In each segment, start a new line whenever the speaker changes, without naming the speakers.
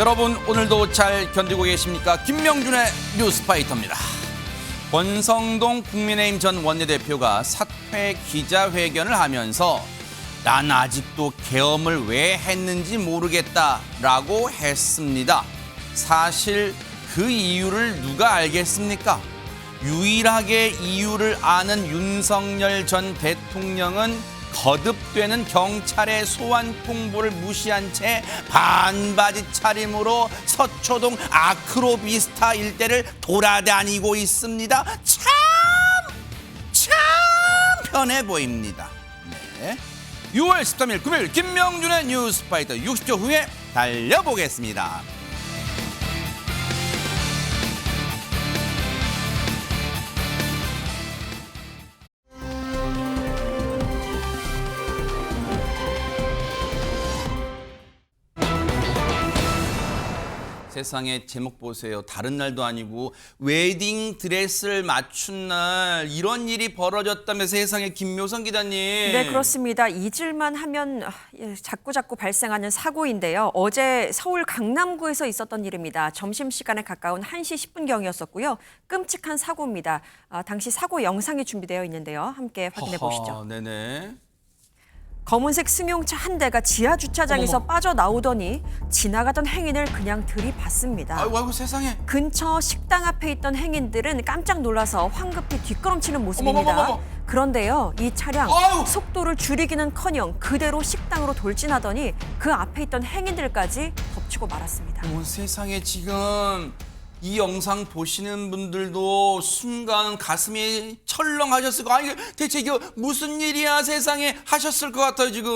여러분 오늘도 잘 견디고 계십니까? 김명준의 뉴스파이터입니다. 권성동 국민의힘 전 원내대표가 사퇴 기자회견을 하면서 난 아직도 계엄을 왜 했는지 모르겠다라고 했습니다. 사실 그 이유를 누가 알겠습니까? 유일하게 이유를 아는 윤석열 전 대통령은 거듭되는 경찰의 소환 통보를 무시한 채 반바지 차림으로 서초동 아크로비스타 일대를 돌아다니고 있습니다. 참 편해 보입니다. 네. 6월 13일 금요일 김명준의 뉴스파이터 60초 후에 달려보겠습니다. 세상에 제목 보세요. 다른 날도 아니고 웨딩 드레스를 맞춘 날 이런 일이 벌어졌다며 세상에 김묘선 기자님.
네, 그렇습니다. 잊을만 하면 자꾸 발생하는 사고인데요. 어제 서울 강남구에서 있었던 일입니다. 점심시간에 가까운 1시 10분경이었었고요. 끔찍한 사고입니다. 당시 사고 영상이 준비되어 있는데요. 함께 확인해 보시죠.
네네.
검은색 승용차 한 대가 지하 주차장에서 빠져나오더니 지나가던 행인을 그냥 들이받습니다.
아이고 세상에.
근처 식당 앞에 있던 행인들은 깜짝 놀라서 황급히 뒷걸음치는 모습입니다.
어머머머머.
그런데요, 이 차량
아유.
속도를 줄이기는커녕 그대로 식당으로 돌진하더니 그 앞에 있던 행인들까지 덮치고 말았습니다.
세상에 지금 이 영상 보시는 분들도 순간 가슴이 철렁하셨을 거 아니 대체 이게 무슨 일이야 세상에 하셨을 것 같아요 지금.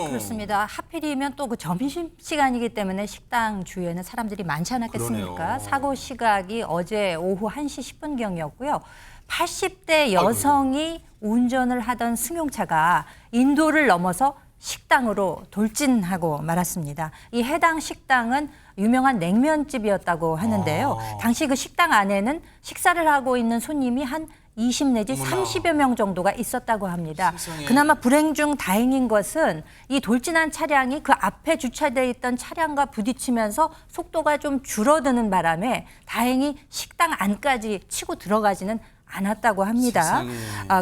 그렇습니다. 하필이면 또 그 점심시간이기 때문에 식당 주위에는 사람들이 많지 않았겠습니까?
그러네요.
사고 시각이 어제 오후 1시 10분경이었고요. 80대 여성이 운전을 하던 승용차가 인도를 넘어서 식당으로 돌진하고 말았습니다. 이 해당 식당은 유명한 냉면집이었다고 하는데요. 당시 그 식당 안에는 식사를 하고 있는 손님이 한 20 내지 30여 명 정도가 있었다고 합니다.
세상에.
그나마 불행 중 다행인 것은 이 돌진한 차량이 그 앞에 주차되어 있던 차량과 부딪히면서 속도가 좀 줄어드는 바람에 다행히 식당 안까지 치고 들어가지는 않았다고 합니다.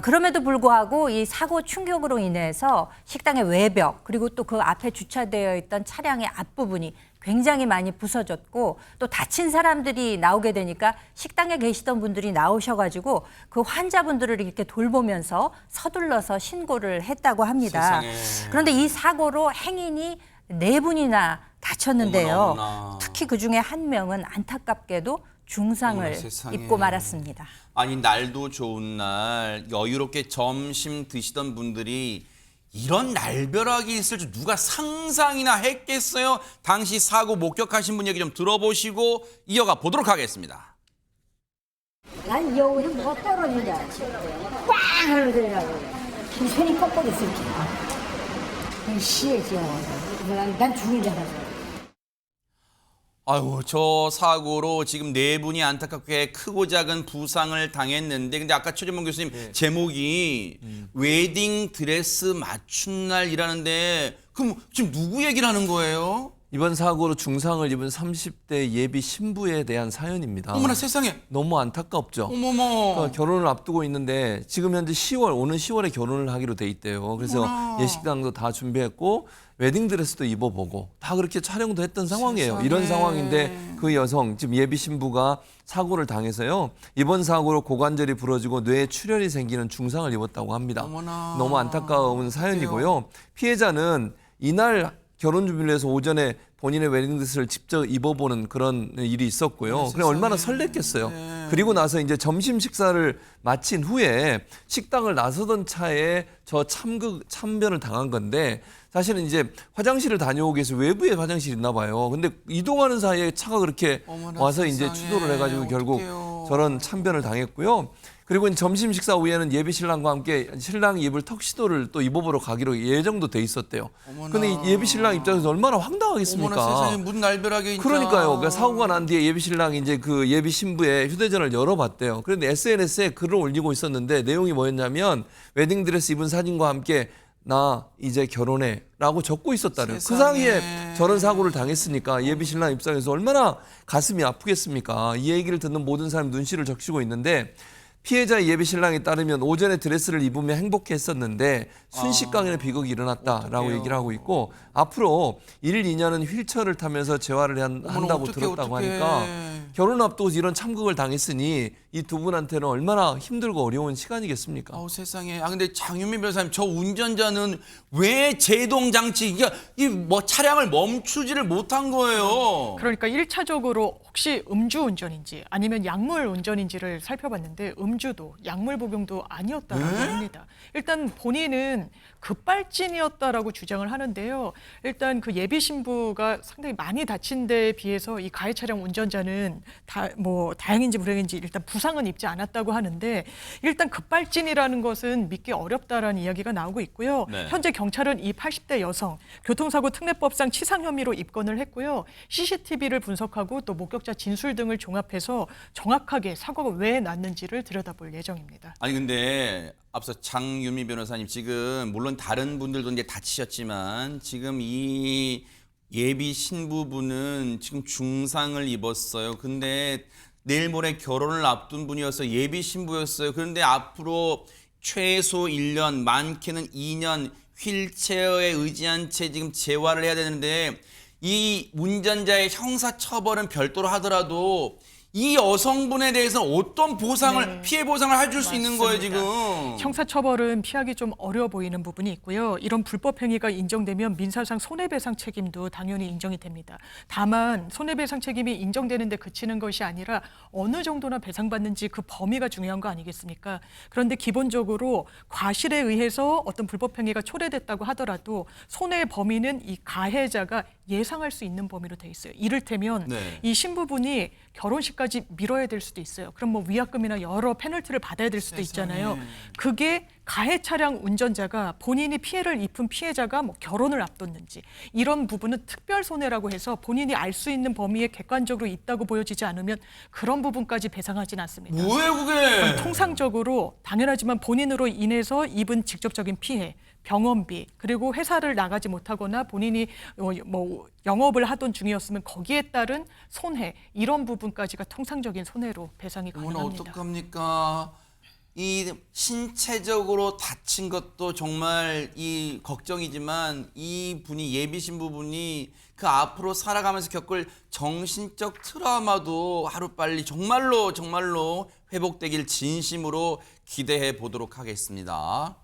그럼에도 불구하고 이 사고 충격으로 인해서 식당의 외벽 그리고 또 그 앞에 주차되어 있던 차량의 앞부분이 굉장히 많이 부서졌고 또 다친 사람들이 나오게 되니까 식당에 계시던 분들이 나오셔가지고 그 환자분들을 이렇게 돌보면서 서둘러서 신고를 했다고 합니다.
세상에.
그런데 이 사고로 행인이 4분이나 다쳤는데요.
어머나.
특히 그중에 한 명은 안타깝게도 중상을
어머나, 세상에.
입고 말았습니다.
아니 날도 좋은 날 여유롭게 점심 드시던 분들이 이런 날벼락이 있을 줄 누가 상상이나 했겠어요? 당시 사고 목격하신 분 얘기 좀 들어보시고 이어가 보도록 하겠습니다.
난 여기서 뭐가 떨어진 줄 알았지. 꽝! 하는 소리라고. 손이 꺾어져 있었지. 시해지요. 난 죽은 줄 알았어.
아유, 저 사고로 지금 4분이 안타깝게 크고 작은 부상을 당했는데 근데 아까 최재문 교수님 제목이 웨딩 드레스 맞춘 날이라는데 그럼 지금 누구 얘기를 하는 거예요?
이번 사고로 중상을 입은 30대 예비 신부에 대한 사연입니다.
어머나 세상에.
너무 안타깝죠.
어머머.
그러니까 결혼을 앞두고 있는데 지금 현재 10월, 오는 10월에 결혼을 하기로 돼 있대요. 그래서
어머나.
예식장도 다 준비했고 웨딩드레스도 입어보고 다 그렇게 촬영도 했던 상황이에요.
세상에.
이런 상황인데 그 여성, 지금 예비 신부가 사고를 당해서요. 이번 사고로 고관절이 부러지고 뇌에 출혈이 생기는 중상을 입었다고 합니다.
어머나.
너무 안타까운 사연이고요. 피해자는 이날 결혼 준비를 해서 오전에 본인의 웨딩드레스를 직접 입어보는 그런 일이 있었고요. 그래 얼마나 설렜겠어요.
네.
그리고 나서 이제 점심 식사를 마친 후에 식당을 나서던 차에 저 참변을 당한 건데 사실은 이제 화장실을 다녀오기 위해서 외부에 화장실이 있나 봐요. 근데 이동하는 사이에 차가 그렇게
어머나,
와서 이제
세상에.
추돌을 해가지고 결국
어떡해요.
저런 참변을 당했고요. 그리고 이제 점심 식사 후에는 예비 신랑과 함께 신랑이 입을 턱시도를 또 입어보러 가기로 예정도 돼 있었대요.
어머나.
근데 이 예비 신랑 입장에서 얼마나 황당하겠습니까?
어머나 세상에 무슨 날벼락이 진짜.
그러니까요. 그러니까 사고가 난 뒤에 예비 신랑이 이제 그 예비 신부의 휴대전화를 열어봤대요. 그런데 SNS에 글을 올리고 있었는데 내용이 뭐였냐면 웨딩드레스 입은 사진과 함께 나 이제 결혼해라고 적고 있었다는 그
세상에.
사이에 저런 사고를 당했으니까 예비 신랑 입장에서 얼마나 가슴이 아프겠습니까? 이 얘기를 듣는 모든 사람이 눈시를 적시고 있는데 피해자의 예비 신랑에 따르면 오전에 드레스를 입으며 행복했었는데 순식간에 비극이 일어났다라고
어떡해요.
얘기를 하고 있고 앞으로 1, 2년은 휠체어를 타면서 재활을 한다고
어떡해,
들었다고
어떡해.
하니까 결혼 앞두고 이런 참극을 당했으니 이 두 분한테는 얼마나 힘들고 어려운 시간이겠습니까?
아우 세상에. 아 근데 장윤민 변호사님 저 운전자는 왜 제동 장치 이 뭐 차량을 멈추지를 못한 거예요?
그러니까 1차적으로 혹시 음주 운전인지 아니면 약물 운전인지를 살펴봤는데 음주도 약물 복용도 아니었다라고 합니다. 일단 본인은 급발진이었다라고 주장을 하는데요. 일단 그 예비 신부가 상당히 많이 다친 데에 비해서 이 가해 차량 운전자는 다행인지 불행인지 일단 부상은 입지 않았다고 하는데 일단 급발진이라는 것은 믿기 어렵다라는 이야기가 나오고 있고요.
네.
현재 경찰은 이 80대 여성 교통사고 특례법상 치상 혐의로 입건을 했고요. CCTV를 분석하고 또 목격자 진술 등을 종합해서 정확하게 사고가 왜 났는지를 들여다볼 예정입니다.
아니 근데 앞서 장윤미 변호사님 지금 물론 다른 분들도 이제 다치셨지만 지금 이 예비 신부분은 지금 중상을 입었어요. 근데 내일 모레 결혼을 앞둔 분이어서 예비 신부였어요. 그런데 앞으로 최소 1년, 많게는 2년 휠체어에 의지한 채 지금 재활을 해야 되는데 이 운전자의 형사처벌은 별도로 하더라도 이 여성분에 대해서는 어떤 보상을
네.
피해 보상을 해줄 수 있는 거예요
맞습니다.
지금?
형사처벌은 피하기 좀 어려워 보이는 부분이 있고요. 이런 불법 행위가 인정되면 민사상 손해배상 책임도 당연히 인정이 됩니다. 다만 손해배상 책임이 인정되는데 그치는 것이 아니라 어느 정도나 배상받는지 그 범위가 중요한 거 아니겠습니까? 그런데 기본적으로 과실에 의해서 어떤 불법 행위가 초래됐다고 하더라도 손해의 범위는 이 가해자가 예상할 수 있는 범위로 돼 있어요. 이를테면
네.
이 신부분이 결혼식까지 미뤄야 될 수도 있어요. 그럼 뭐 위약금이나 여러 페널티를 받아야 될 수도 있잖아요. 그게 가해 차량 운전자가 본인이 피해를 입은 피해자가 뭐 결혼을 앞뒀는지 이런 부분은 특별 손해라고 해서 본인이 알 수 있는 범위에 객관적으로 있다고 보여지지 않으면 그런 부분까지 배상하진 않습니다.
뭐예요 그게?
통상적으로 당연하지만 본인으로 인해서 입은 직접적인 피해, 병원비, 그리고 회사를 나가지 못하거나 본인이 뭐 영업을 하던 중이었으면 거기에 따른 손해, 이런 부분까지가 통상적인 손해로 배상이
어머나
가능합니다.
어떡합니까? 이 신체적으로 다친 것도 정말 이 걱정이지만 이 분이 예비 신부분이 그 앞으로 살아가면서 겪을 정신적 트라우마도 하루빨리 정말로 회복되길 진심으로 기대해 보도록 하겠습니다.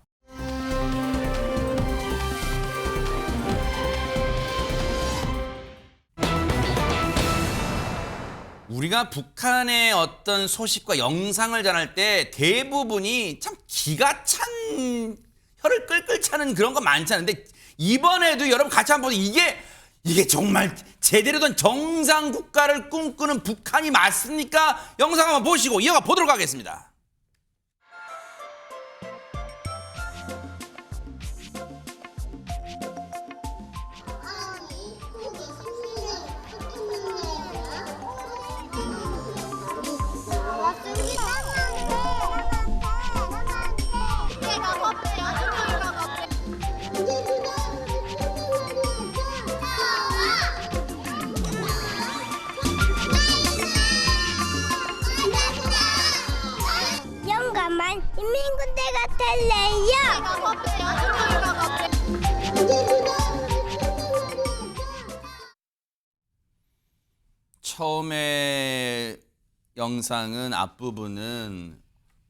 우리가 북한의 어떤 소식과 영상을 전할 때 대부분이 참 기가 찬 혀를 끌끌 차는 그런 거 많지 않은데 이번에도 여러분 같이 한번 보세요. 이게 정말 제대로 된 정상 국가를 꿈꾸는 북한이 맞습니까? 영상 한번 보시고 이어가 보도록 하겠습니다.
영감한 인민군대가 될래요.
처음에 영상은 앞부분은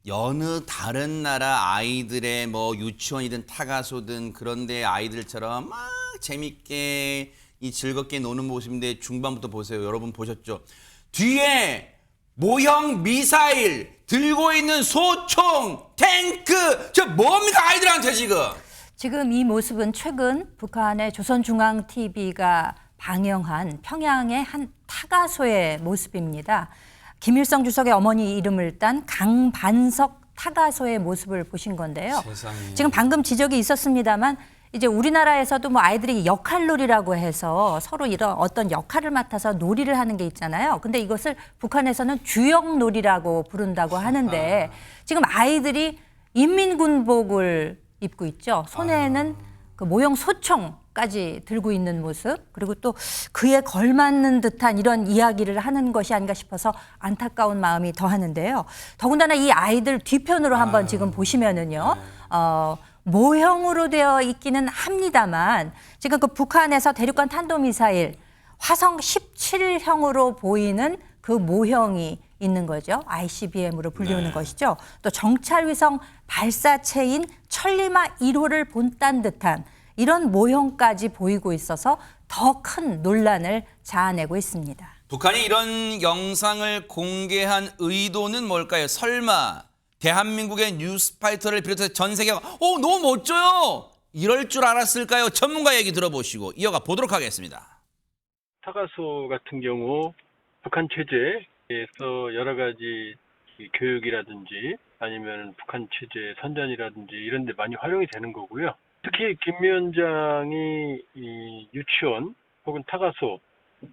여느 다른 나라 아이들의 뭐 유치원이든 타가소든 그런 데 아이들처럼 막 재밌게 이 즐겁게 노는 모습인데 중반부터 보세요. 여러분 보셨죠? 뒤에 모형 미사일 들고 있는 소총, 탱크, 저 뭡니까 아이들한테 지금?
지금 이 모습은 최근 북한의 조선중앙TV가 방영한 평양의 한 타가소의 모습입니다. 김일성 주석의 어머니 이름을 딴 강반석 타가소의 모습을 보신 건데요.
세상에.
지금 방금 지적이 있었습니다만 이제 우리나라에서도 뭐 아이들이 역할놀이라고 해서 서로 이런 어떤 역할을 맡아서 놀이를 하는 게 있잖아요. 근데 이것을 북한에서는 주역놀이라고 부른다고 하는데 지금 아이들이 인민군복을 입고 있죠. 손에는 그 모형 소총까지 들고 있는 모습, 그리고 또 그에 걸맞는 듯한 이런 이야기를 하는 것이 아닌가 싶어서 안타까운 마음이 더하는데요. 더군다나 이 아이들 뒤편으로 한번 지금 보시면은요. 모형으로 되어 있기는 합니다만 지금 그 북한에서 대륙간 탄도미사일 화성 17형으로 보이는 그 모형이 있는 거죠. ICBM으로 불리우는 것이죠. 또 정찰위성 발사체인 천리마 1호를 본딴 듯한 이런 모형까지 보이고 있어서 더 큰 논란을 자아내고 있습니다.
북한이 이런 영상을 공개한 의도는 뭘까요? 설마 대한민국의 뉴스파이터를 비롯해서 전 세계가 너무 멋져요! 이럴 줄 알았을까요? 전문가 얘기 들어보시고 이어가 보도록 하겠습니다.
타가소 같은 경우 북한 체제에서 여러 가지 교육이라든지 아니면 북한 체제 선전이라든지 이런 데 많이 활용이 되는 거고요. 특히 김 위원장이 이 유치원 혹은 타가소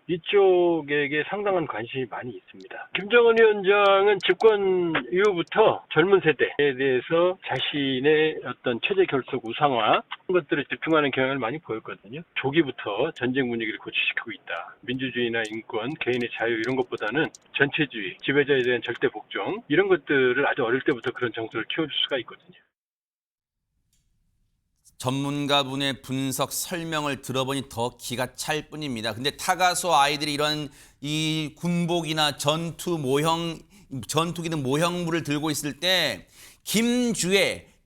이쪽에게 상당한 관심이 많이 있습니다. 김정은 위원장은 집권 이후부터 젊은 세대에 대해서 자신의 어떤 체제 결속 우상화 그런 것들을 집중하는 경향을 많이 보였거든요. 조기부터 전쟁 분위기를 고취시키고 있다. 민주주의나 인권, 개인의 자유 이런 것보다는 전체주의, 지배자에 대한 절대 복종 이런 것들을 아주 어릴 때부터 그런 정서를 키워줄 수가 있거든요.
전문가분의 분석 설명을 들어보니 더 기가 찰 뿐입니다. 근데 타가소 아이들이 이런 이 군복이나 전투기든 모형물을 들고 있을 때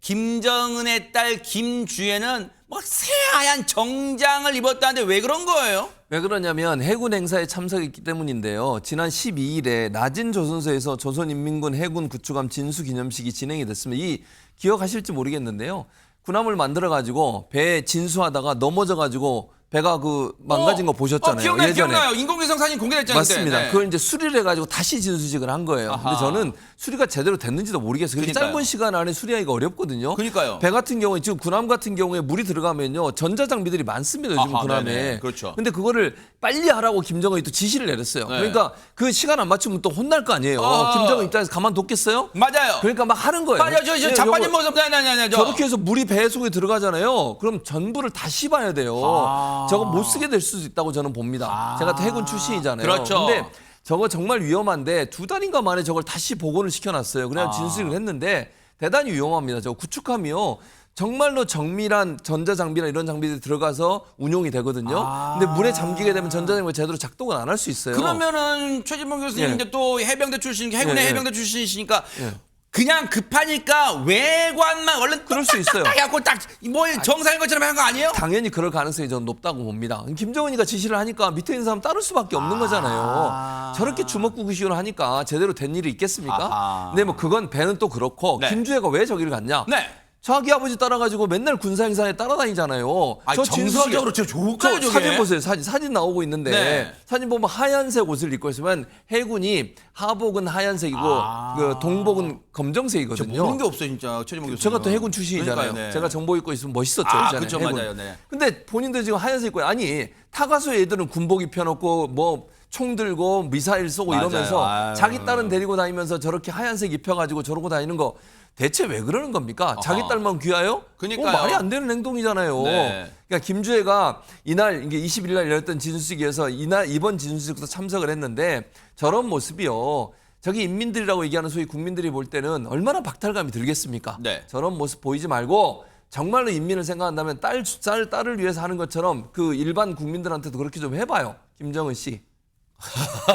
김정은의 딸 김주애는 막 새하얀 정장을 입었다는데 왜 그런 거예요?
왜 그러냐면 해군 행사에 참석했기 때문인데요. 지난 12일에 낮은 조선소에서 조선인민군 해군 구축함 진수기념식이 진행이 됐습니다. 이 기억하실지 모르겠는데요. 군함을 만들어가지고 배에 진수하다가 넘어져가지고 배가 그 망가진 거 보셨잖아요.
기억나요, 기억나요. 인공위성 사진 공개됐잖아요.
맞습니다.
그때. 네.
그걸 이제 수리를 해가지고 다시 진수식을 한 거예요. 근데 저는 수리가 제대로 됐는지도 모르겠어요. 그렇게
그러니까요.
짧은 시간 안에 수리하기가 어렵거든요.
그러니까요.
배 같은 경우에 지금 군함 같은 경우에 물이 들어가면요 전자장비들이 많습니다. 요즘 군함에.
네네. 그렇죠.
근데 그거를 빨리 하라고 김정은이 또 지시를 내렸어요.
네.
그러니까 그 시간 안 맞추면 또 혼날 거 아니에요. 김정은 입장에서 가만뒀겠어요?
맞아요.
그러니까 막 하는 거예요.
맞아요. 저
예,
자빠진
요거
모습. 네.
저렇게 해서 물이 배 속에 들어가잖아요. 그럼 전부를 다 씹어야 돼요. 저거 못 쓰게 될 수도 있다고 저는 봅니다. 제가 해군 출신이잖아요.
그렇죠.
근데 저거 정말 위험한데 2달인가 만에 저걸 다시 복원을 시켜놨어요. 그냥 진수식을 했는데 대단히 위험합니다. 저 구축함이요. 정말로 정밀한 전자장비나 이런 장비들이 들어가서 운용이 되거든요. 근데 물에 잠기게 되면 전자장비가 제대로 작동을 안 할 수 있어요.
그러면은 최진봉 교수님
예.
이제 또 해병대 출신, 해군의
예.
해병대 출신이시니까
예.
그냥 급하니까 외관만 얼른
그럴 수 있어요.
딱 해갖고 딱 뭐 정상인 것처럼 한 거 아니에요?
당연히 그럴 가능성이 저는 높다고 봅니다. 김정은이가 지시를 하니까 밑에 있는 사람 따를 수밖에 없는 거잖아요. 저렇게 주먹구구식으로 하니까 제대로 된 일이 있겠습니까? 근데 뭐 그건 배는 또 그렇고
네.
김주애가 왜 저기를 갔냐?
네.
자기 아버지 따라가지고 맨날 군사 행사에 따라다니잖아요.
정서적으로 진짜 좋을까요, 저게?
사진 보세요. 사진 나오고 있는데
네.
사진 보면 하얀색 옷을 입고 있으면 해군이 하복은 하얀색이고 그 동복은 검정색이거든요.
모르는 게 없어요, 진짜 최진봉 교수님.
제가 또 해군 출신이잖아요.
그러니까요, 네.
제가 정복 입고 있으면 멋있었죠. 예전에
그렇죠,
해군.
맞아요, 네.
근데 본인들 지금 하얀색 입고 아니 타가소 애들은 군복 입혀놓고 뭐 총 들고 미사일 쏘고
맞아요.
이러면서
아유.
자기 딸은 데리고 다니면서 저렇게 하얀색 입혀가지고 저러고 다니는 거 대체 왜 그러는 겁니까? 자기 딸만 귀하요?
그러니까요.
말이 안 되는 행동이잖아요.
네.
그러니까 김주애가 이날 이게 20일 날 열렸던 진수식에서 이번 진수식도 참석을 했는데 저런 모습이요. 저기 인민들이라고 얘기하는 소위 국민들이 볼 때는 얼마나 박탈감이 들겠습니까?
네.
저런 모습 보이지 말고 정말로 인민을 생각한다면 딸을 위해서 하는 것처럼 그 일반 국민들한테도 그렇게 좀 해봐요. 김정은 씨.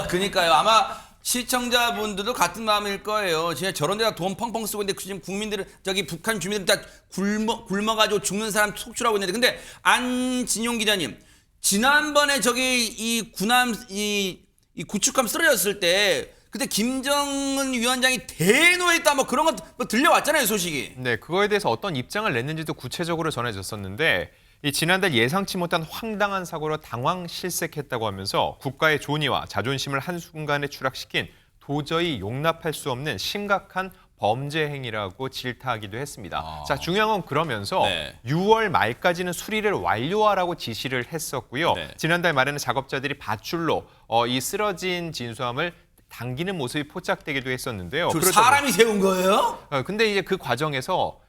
그러니까요. 아마 시청자분들도 같은 마음일 거예요. 진짜 저런 데다 돈 펑펑 쓰고 있는데 지금 국민들은 저기 북한 주민들 다 굶어가지고 죽는 사람 속출하고 있는데 근데 안진용 기자님 지난번에 저기 이 군함 이 구축함 쓰러졌을 때 그때 김정은 위원장이 대노했다 뭐 그런 거 뭐 들려왔잖아요 소식이.
네, 그거에 대해서 어떤 입장을 냈는지도 구체적으로 전해졌었는데 이 지난달 예상치 못한 황당한 사고로 당황실색했다고 하면서 국가의 존의와 자존심을 한순간에 추락시킨 도저히 용납할 수 없는 심각한 범죄 행위라고 질타하기도 했습니다. 자, 중요한 건 그러면서
네.
6월 말까지는 수리를 완료하라고 지시를 했었고요.
네.
지난달 말에는 작업자들이 밧줄로 이 쓰러진 진수함을 당기는 모습이 포착되기도 했었는데요.
사람이 세운 거예요?
근데 이제 그 과정에서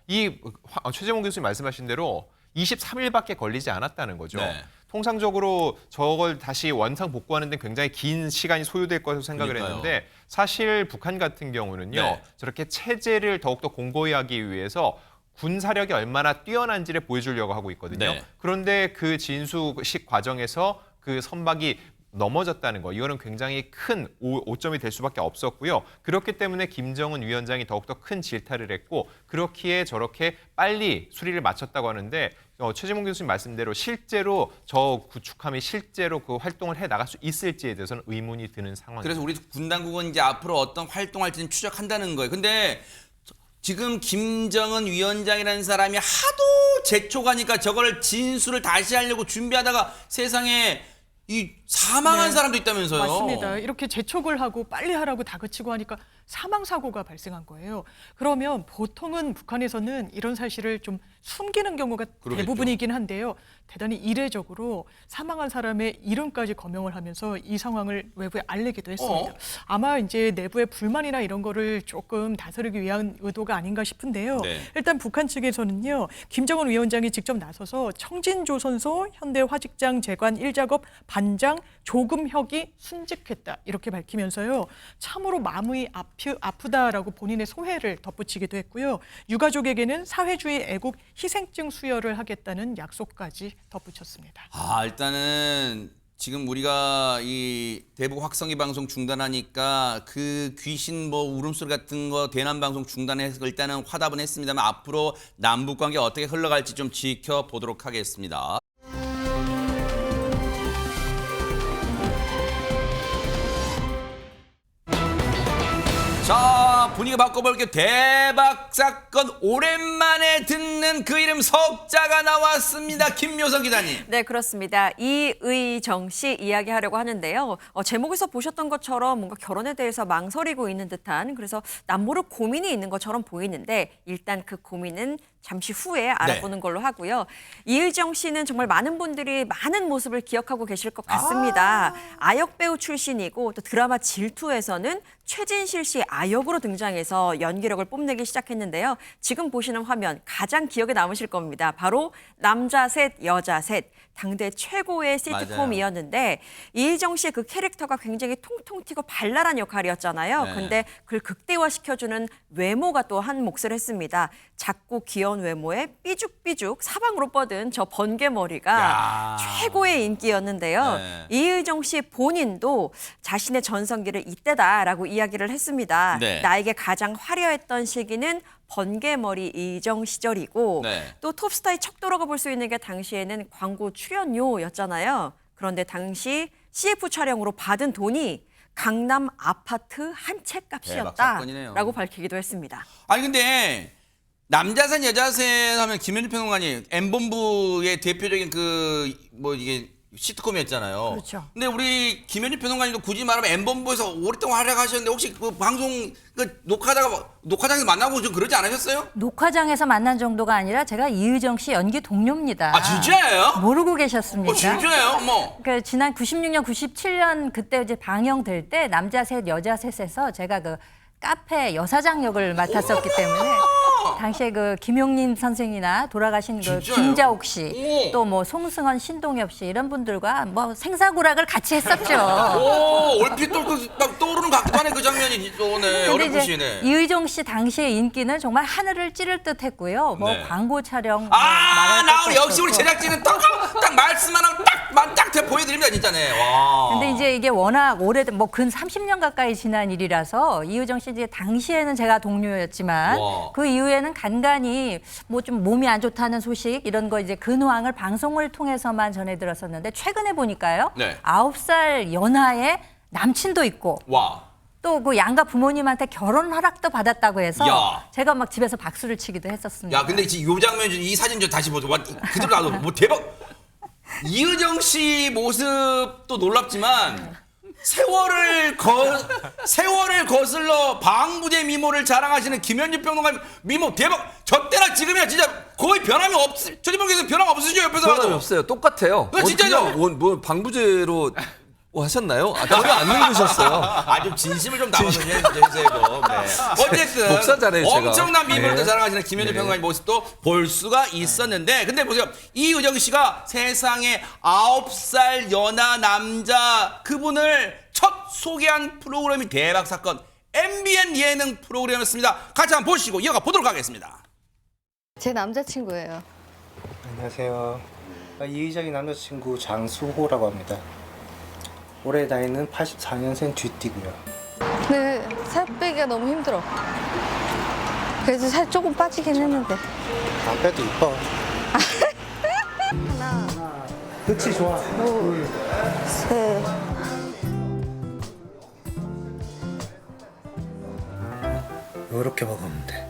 최재봉 교수님 말씀하신 대로 23일밖에 걸리지 않았다는 거죠.
네.
통상적으로 저걸 다시 원상 복구하는 데 굉장히 긴 시간이 소요될 것으로 생각을
그러니까요.
했는데 사실 북한 같은 경우는요.
네.
저렇게 체제를 더욱더 공고히 하기 위해서 군사력이 얼마나 뛰어난지를 보여주려고 하고 있거든요.
네.
그런데 그 진수식 과정에서 그 선박이 넘어졌다는 거, 이거는 굉장히 큰 오점이 될 수밖에 없었고요. 그렇기 때문에 김정은 위원장이 더욱더 큰 질타를 했고 그렇기에 저렇게 빨리 수리를 마쳤다고 하는데 최재봉 교수님 말씀대로 실제로 저 구축함이 실제로 그 활동을 해 나갈 수 있을지에 대해서는 의문이 드는 상황입니다.
그래서 우리 군 당국은 이제 앞으로 어떤 활동할지는 추적한다는 거예요. 근데 지금 김정은 위원장이라는 사람이 하도 재촉하니까 저걸 진술을 다시 하려고 준비하다가 세상에 이 사망한
네.
사람도 있다면서요.
맞습니다. 이렇게 재촉을 하고 빨리 하라고 다그치고 하니까 사망 사고가 발생한 거예요. 그러면 보통은 북한에서는 이런 사실을 좀 숨기는 경우가
그러겠죠.
대부분이긴 한데요. 대단히 이례적으로 사망한 사람의 이름까지 거명을 하면서 이 상황을 외부에 알리기도 했습니다. 아마 이제 내부의 불만이나 이런 거를 조금 다스리기 위한 의도가 아닌가 싶은데요.
네.
일단 북한 측에서는요. 김정은 위원장이 직접 나서서 청진조선소 현대화직장 재관 1작업 반장 조금혁이 순직했다 이렇게 밝히면서요. 참으로 마음이 아프다라고 본인의 소회를 덧붙이기도 했고요. 유가족에게는 사회주의 애국 희생증 수여를 하겠다는 약속까지 덧붙였습니다.
일단은 지금 우리가 이 대북 확성기 방송 중단하니까 그 귀신 뭐 울음소리 같은 거 대남 방송 중단해서 일단은 화답은 했습니다만 앞으로 남북 관계 어떻게 흘러갈지 좀 지켜보도록 하겠습니다. 자, 분위기 바꿔볼게요. 대박 사건 오랜만에 듣는 그 이름 석자가 나왔습니다. 김묘성 기자님.
네, 그렇습니다. 이의정 씨 이야기하려고 하는데요. 제목에서 보셨던 것처럼 뭔가 결혼에 대해서 망설이고 있는 듯한 그래서 남모를 고민이 있는 것처럼 보이는데 일단 그 고민은 잠시 후에 알아보는 걸로 하고요. 이의정 씨는 정말 많은 분들이 많은 모습을 기억하고 계실 것 같습니다. 아역 배우 출신이고 또 드라마 질투에서는 최진실 씨 아역으로 등장해서 연기력을 뽐내기 시작했는데요. 지금 보시는 화면 가장 기억에 남으실 겁니다. 바로 남자 셋, 여자 셋. 당대 최고의 시트콤이었는데 이의정 씨의 그 캐릭터가 굉장히 통통 튀고 발랄한 역할이었잖아요.
네.
근데 그걸 극대화시켜주는 외모가 또 한 몫을 했습니다. 작고 귀여운 외모에 삐죽삐죽 사방으로 뻗은 저 번개머리가
야.
최고의 인기였는데요.
네.
이의정 씨 본인도 자신의 전성기를 이때다라고 이야기를 했습니다.
네.
나에게 가장 화려했던 시기는 번개머리 이정 시절이고
네.
또 톱스타의 척도라고 볼 수 있는 게 당시에는 광고 출연료였잖아요. 그런데 당시 CF 촬영으로 받은 돈이 강남 아파트 한 채
대박 사건이네요.
값이었다라고 밝히기도 했습니다.
아니 근데 남자셋 여자셋 하면 김현주 평론가님 M본부의 대표적인 그 뭐 이게 시트콤이었잖아요.
그렇죠.
근데 우리 김현주 평론가님도 굳이 말하면 M본부에서 오랫동안 활약하셨는데 혹시 그 방송 그 녹화장에서 만나고 좀 그러지 않으셨어요?
녹화장에서 만난 정도가 아니라 제가 이의정 씨 연기 동료입니다.
아 진짜예요?
모르고 계셨습니까?
진짜예요? 뭐.
그 지난 96년, 97년 그때 이제 방영될 때 남자 셋, 여자 셋에서 제가 그 카페 여사장 역을 맡았었기 때문에 당시에 그 김용림 선생이나 돌아가신 그
진짜요?
김자옥 씨,
오.
또 뭐 송승헌, 신동엽 씨 이런 분들과 뭐 생사고락을 같이 했었죠.
오 얼핏 막 떠오르는 것 같기도 하네 그 장면이 또 네.
근데
어렴풋이네.
이제 이의정 씨 당시의 인기는 정말 하늘을 찌를 듯했고요. 뭐
네.
광고 촬영
나 역시 우리 제작진은 딱 말씀만 하면 딱 보여드립니다 진짜네. 와.
근데 이제 이게 워낙 오래된 뭐 근 30년 가까이 지난 일이라서 이의정 씨 이제 당시에는 제가 동료였지만
와.
그 이후에는 간간히 뭐 좀 몸이 안 좋다는 소식 이런 거 이제 근황을 방송을 통해서만 전해 들었었는데 최근에 보니까요.
네.
9살 연하의 남친도 있고
와.
또 그 양가 부모님한테 결혼 허락도 받았다고 해서
야.
제가 막 집에서 박수를 치기도 했었습니다.
야 근데 지금 요 장면 이 사진 좀 다시 보자. 와, 그대로 나도 뭐 대박. 이의정 씨 모습도 놀랍지만 세월을 거슬러 방부제 미모를 자랑하시는 김현주 평론가 미모 대박. 저 때나 지금이야 진짜 거의 변함이 최재봉 교수 변함 없으시죠 옆에서
변함이
봐도.
없어요. 똑같아요.
진짜죠?
뭐 방부제로 하셨나요? 전혀 안 늙으셨어요.
아주 진심을 좀 담아서 해주세요. 네. 어쨌든
복사 잘해요, 제가.
엄청난 미모를
네.
자랑하시는 김현주
네.
평론가의 모습도 볼 수가 있었는데 근데 보세요. 이의정 씨가 세상에 9살 연하 남자 그분을 첫 소개한 프로그램이 대박 사건 MBN 예능 프로그램이었습니다. 같이 한번 보시고 이어가 보도록 하겠습니다.
제 남자친구예요.
안녕하세요. 이의정의 남자친구 장수호라고 합니다. 올해 나이는 84년생 쥐띠고요.
근데 살 빼기가 너무 힘들어. 그래서 살 조금 빠지긴 했는데.
안 빼도 이뻐.
하나,
그치 좋아.
둘, 셋.
이렇게 먹으면 돼.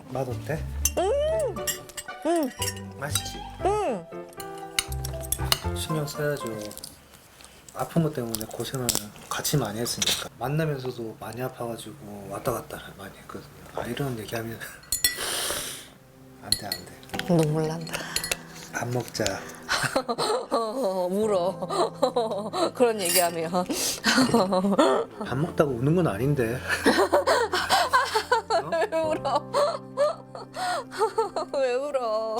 맛 어때? 맛있지? 신경 써야죠. 아픈 것 때문에 고생을 같이 많이 했으니까 만나면서도 많이 아파가지고 왔다 갔다 많이 했거든요. 이런 얘기하면 안 돼.
눈물 난다.
밥 먹자.
울어. 그런 얘기하면.
밥 먹다가 우는 건 아닌데.
왜 울어? 왜 울어?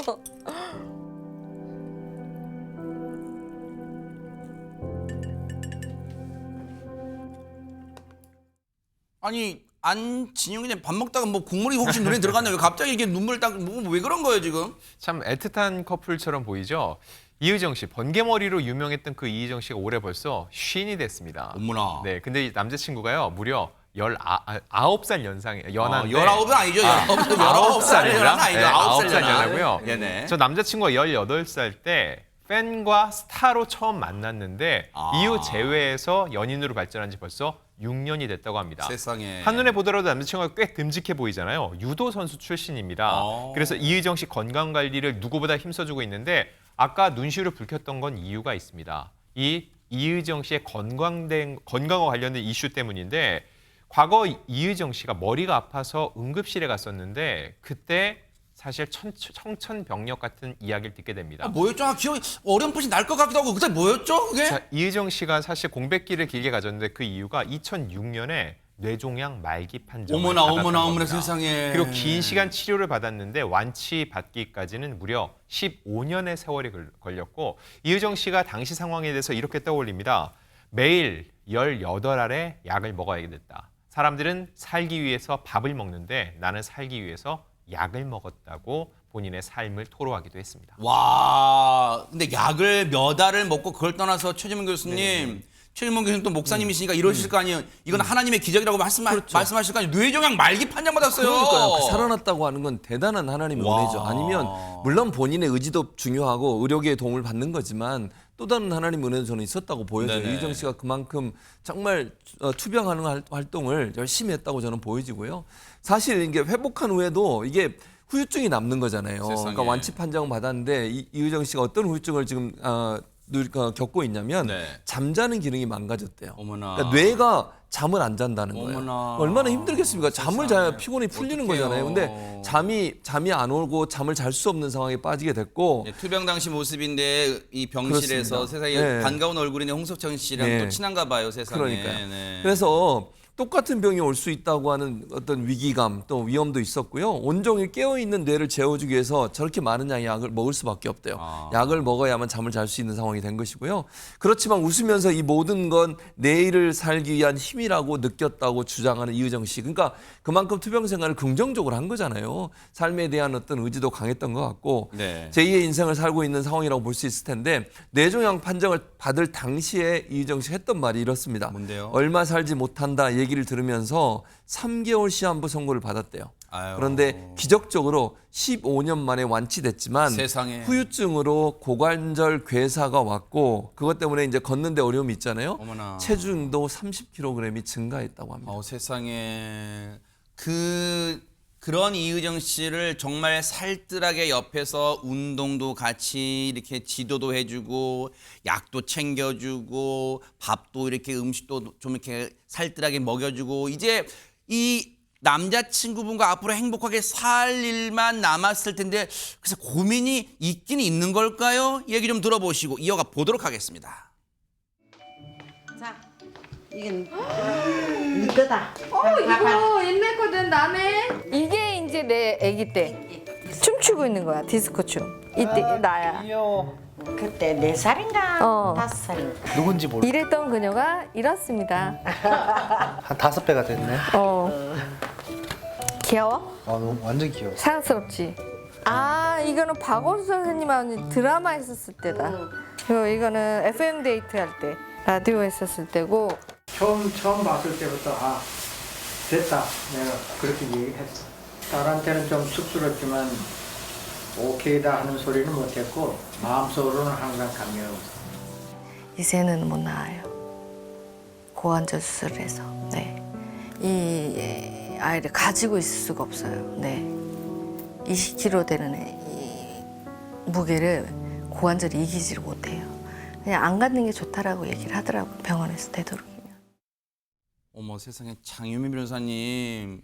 아니 안진용이 밥 먹다가 뭐 국물이 혹시 눈에 들어갔나 왜 갑자기 이게 눈물 왜 그런 거예요 지금?
참 애틋한 커플처럼 보이죠. 이의정 씨 번개머리로 유명했던 그 이의정 씨가 올해 벌써 쉰이 됐습니다.
어머나.
네, 근데 이 남자친구가요 무려 19살 연한데
19은 아니죠. 19살은 아니죠. 9살
9살 연하고요.
네네.
저 남자친구가 18살 때 팬과 스타로 처음 만났는데 이후 재회해서 연인으로 발전한 지 벌써 6년이 됐다고 합니다.
세상에.
한눈에 보더라도 남자친구가 꽤 듬직해 보이잖아요. 유도 선수 출신입니다. 그래서 이의정 씨 건강 관리를 누구보다 힘써주고 있는데 아까 눈시울을 붉혔던 건 이유가 있습니다. 이 이의정 씨의 건강과 관련된 이슈 때문인데 과거 이의정 씨가 머리가 아파서 응급실에 갔었는데 그때 사실 청천벽력 같은 이야기를 듣게 됩니다.
뭐였죠? 기억이 어렴풋이 날 것 같기도 하고 그때 뭐였죠? 그게?
자, 이의정 씨가 사실 공백기를 길게 가졌는데 그 이유가 2006년에 뇌종양 말기 판정을 받았던 겁니다.
세상에.
그리고 긴 시간 치료를 받았는데 완치받기까지는 무려 15년의 세월이 걸렸고 이의정 씨가 당시 상황에 대해서 이렇게 떠올립니다. 매일 18알의 약을 먹어야 됐다. 사람들은 살기 위해서 밥을 먹는데 나는 살기 위해서 약을 먹었다고 본인의 삶을 토로하기도 했습니다.
와, 근데 약을 몇 알을 먹고 그걸 떠나서 최지문 교수님, 최지문 교수님 또 목사님이시니까 이러실 거 아니에요. 이건 하나님의 기적이라고 말씀하실 거 아니에요. 뇌종양 말기 판정 받았어요.
그러니까요. 살아났다고 하는 건 대단한 하나님의 은혜죠. 아니면 물론 본인의 의지도 중요하고 의료계의 도움을 받는 거지만 또 다른 하나님의 은혜도 저는 있었다고 보여져요.
네네.
이의정 씨가 그만큼 정말 투병하는 활동을 열심히 했다고 저는 보여지고요. 사실 이게 회복한 후에도 이게 후유증이 남는 거잖아요.
세상에.
그러니까 완치 판정을 받았는데 이의정 씨가 어떤 후유증을 지금 겪고 있냐면
네.
잠자는 기능이 망가졌대요.
어머나.
그러니까 뇌가 잠을 안 잔다는 거예요.
어머나.
얼마나 힘들겠습니까? 잠을 자야
세상에.
피곤이 풀리는
어떡해요.
거잖아요. 근데 잠이 안 오고 잠을 잘 수 없는 상황에 빠지게 됐고
네, 투병 당시 모습인데 이 병실에서
그렇습니다.
세상에
네.
반가운 얼굴인 홍석천 씨랑
네.
또 친한가 봐요, 세상에.
그러니까요.
네.
그래서 똑같은 병이 올 수 있다고 하는 어떤 위기감 또 위험도 있었고요. 온종일 깨어있는 뇌를 재워주기 위해서 저렇게 많은 양의 약을 먹을 수밖에 없대요. 약을 먹어야만 잠을 잘 수 있는 상황이 된 것이고요. 그렇지만 웃으면서 이 모든 건 내일을 살기 위한 힘이라고 느꼈다고 주장하는 이의정 씨. 그러니까 그만큼 투병 생활을 긍정적으로 한 거잖아요. 삶에 대한 어떤 의지도 강했던 것 같고
네.
제2의 인생을 살고 있는 상황이라고 볼 수 있을 텐데 뇌종양 판정을 받을 당시에 이의정 씨가 했던 말이 이렇습니다.
뭔데요?
얼마 살지 못한다 얘기를 들으면서 3개월 시한부 선고를 받았대요.
아유.
그런데 기적적으로 15년 만에 완치됐지만
세상에.
후유증으로 고관절 괴사가 왔고 그것 때문에 이제 걷는데 어려움이 있잖아요.
어머나.
체중도 30kg이 증가했다고 합니다.
세상에. 그런 이의정 씨를 정말 살뜰하게 옆에서 운동도 같이 이렇게 지도도 해주고 약도 챙겨주고 밥도 이렇게 음식도 좀 이렇게 살뜰하게 먹여주고 이제 이 남자친구분과 앞으로 행복하게 살 일만 남았을 텐데 그래서 고민이 있긴 있는 걸까요? 얘기 좀 들어보시고 이어가 보도록 하겠습니다.
자, 이건 네 거다.
이거 옛날 거든 남의. 이게 이제 내 아기 때 춤추고 있는 거야. 디스코 춤. 이때 나야.
그때 4살인가
어.
5살인가.
누군지 모르.
이랬던 그녀가 이렇습니다.
한 5배가 됐네.
귀여워?
너무 완전 귀여워.
사랑스럽지? 아, 이거는 박원수 선생님하고 드라마 했었을 때다. 그리고 이거는 FM 데이트 할 때, 라디오 했었을 때고.
처음 봤을 때부터 됐다 내가 그렇게 얘기했어. 딸한테는 좀 쑥스럽지만 오케이다 하는 소리는 못했고 마음속으로는 항상 강렬하고
이제는 못 나와요. 고관절 수술을 해서. 네. 이 아이를 가지고 있을 수가 없어요. 네. 20kg 되는 이 무게를 고관절이 이기지를 못해요. 그냥 안 갖는 게 좋다라고 얘기를 하더라고요. 병원에서 되도록이면.
어머 세상에 장유미 변호사님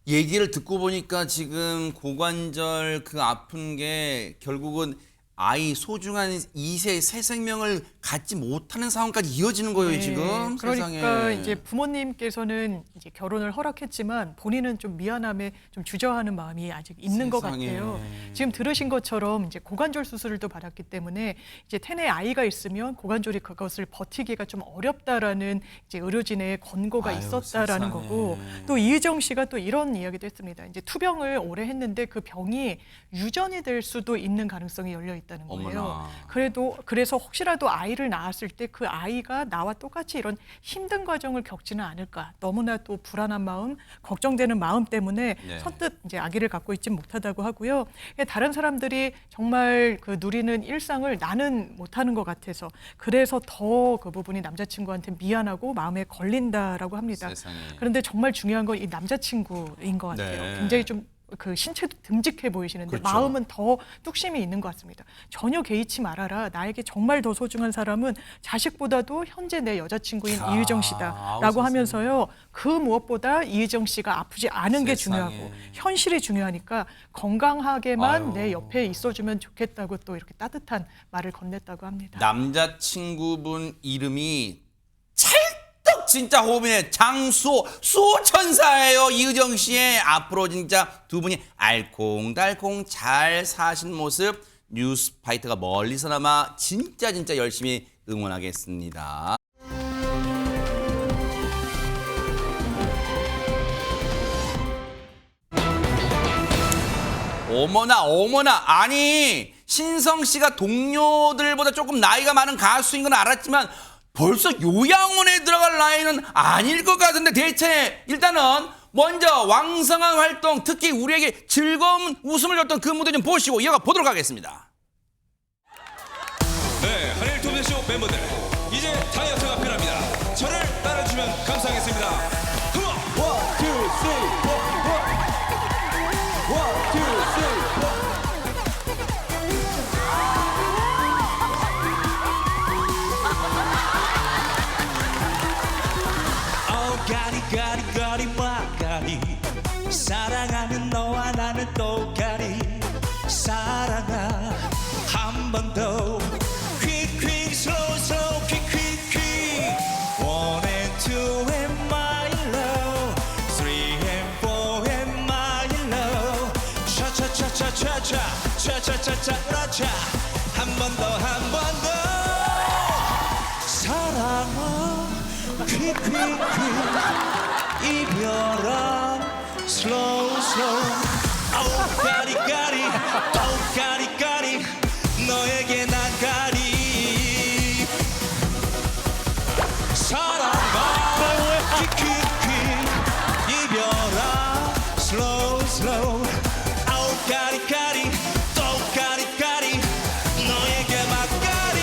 얘기를 듣고 보니까 지금 고관절 그 아픈 게 결국은 아이 소중한 2세 새 생명을 갖지 못하는 상황까지 이어지는 거예요
네,
지금
그러니까
세상에.
이제 부모님께서는 이제 결혼을 허락했지만 본인은 좀 미안함에 좀 주저하는 마음이 아직 있는 것
세상에.
같아요. 지금 들으신 것처럼 이제 고관절 수술을 또 받았기 때문에 이제 텐에 아이가 있으면 고관절이 그것을 버티기가 좀 어렵다라는 이제 의료진의 권고가
아유,
있었다라는
세상에.
거고 또 이의정 씨가 또 이런 이야기도 했습니다. 이제 투병을 오래 했는데 그 병이 유전이 될 수도 있는 가능성이 열려 있다는 거예요.
어머나.
그래서 혹시라도 아이를 낳았을 때 그 아이가 나와 똑같이 이런 힘든 과정을 겪지는 않을까. 너무나 또 불안한 마음, 걱정되는 마음 때문에
네.
선뜻 이제 아기를 갖고 있지 못하다고 하고요. 다른 사람들이 정말 그 누리는 일상을 나는 못하는 것 같아서 그래서 더 그 부분이 남자친구한테 미안하고 마음에 걸린다라고 합니다.
세상에.
그런데 정말 중요한 건 이 남자친구인 것 같아요.
네.
굉장히 좀 그 신체도 듬직해 보이시는데
그렇죠.
마음은 더 뚝심이 있는 것 같습니다. 전혀 개의치 말아라. 나에게 정말 더 소중한 사람은 자식보다도 현재 내 여자친구인
아,
이의정
아우,
씨다라고
세상에.
하면서요. 그 무엇보다 이의정 씨가 아프지 않은 게
세상에.
중요하고 현실이 중요하니까 건강하게만
아유.
내 옆에 있어주면 좋겠다고 또 이렇게 따뜻한 말을 건넸다고 합니다.
남자친구분 이름이 찰떡 진짜 호흡이네. 장수호 수호천사예요. 이의정 씨의 앞으로 진짜 두 분이 알콩달콩 잘 사신 모습 뉴스파이터가 멀리서나마 진짜 열심히 응원하겠습니다. 어머나 아니 신성 씨가 동료들보다 조금 나이가 많은 가수인 건 알았지만 벌써 요양원에 들어갈 나이는 아닐 것 같은데 대체 일단은 먼저 왕성한 활동 특히 우리에게 즐거운 웃음을 줬던 그 무대 좀 보시고 이어가 보도록 하겠습니다.
네, 한일 토미쇼 멤버들 이제 다이어트가 끝납니다. 저를 따라주면 감사하겠습니다. 컴온! 1, 2, 3, 1, 2, 3, 4. 가리 마가리 사랑하는 너와 나는 똑가리 사랑아 한 번 더 quick slow slow quick 1 and 2 and my love 3 and 4 and my love 차차차차차차 한 번 더 사랑아 quick 이별아 slow 아우 까리까리 아우 까리까리 너에게 난 까리 사랑아 quick 이별아 slow 아우 까리까리 또 까리까리 너에게 막까리